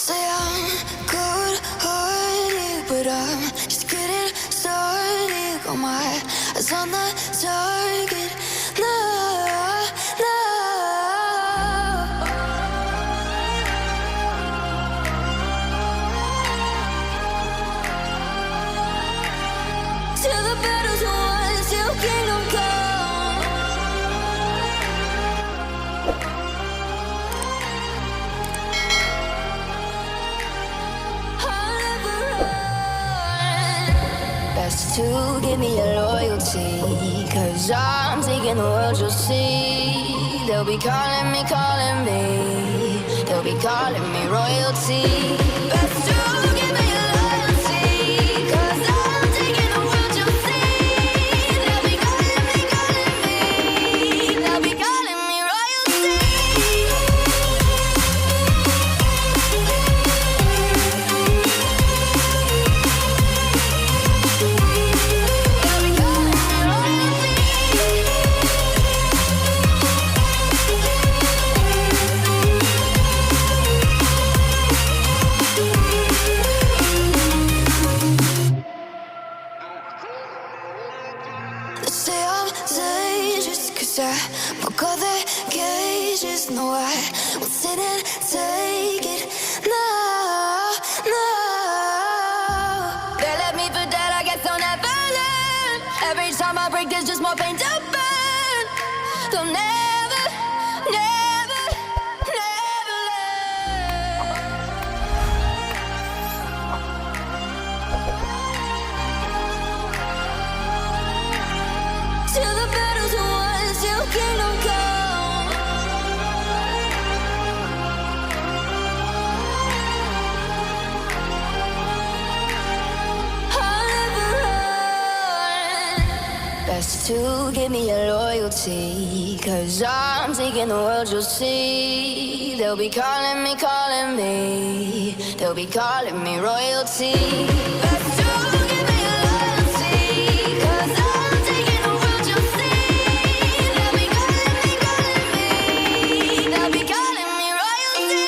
Say I'm good-hearted, but I'm just getting started. Got my eyes on the target. No, no. Till the battle's won, till kingdom come. Best to give me your loyalty, 'cause I'm taking the world, you'll see. They'll be calling me, they'll be calling me royalty. Best to give me your loyalty, 'cause I'm taking the world, you'll see. They'll be calling me, they'll be calling me royalty. Say I'm dangerous, 'cause I broke all the cages. No, I won't sit and take it. No, no. They left me for dead, I guess I'll never learn. Every time I break, there's just more pain to burn. They'll never, never, never learn. Till the battle's won, till kingdom come. I'll never run. Best to give me your loyalty, 'cause I'm taking the world, you'll see. They'll be calling me, they'll be calling me royalty. Best to give me your loyalty, 'cause I'm taking the world, you'll see. They'll be calling me, they'll be calling me royalty.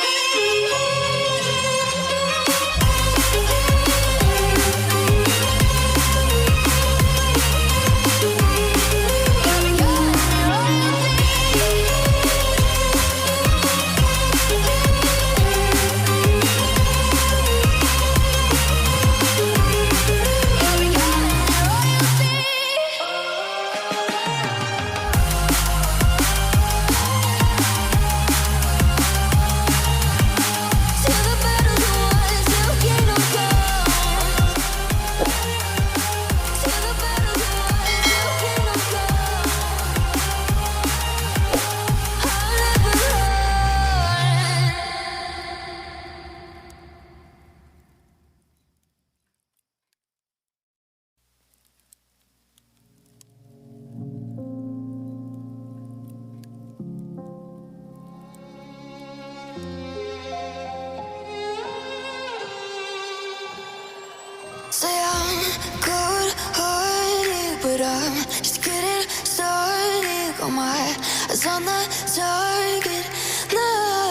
Say I'm good-hearted, but I'm just getting started. Got my eyes on the target. No.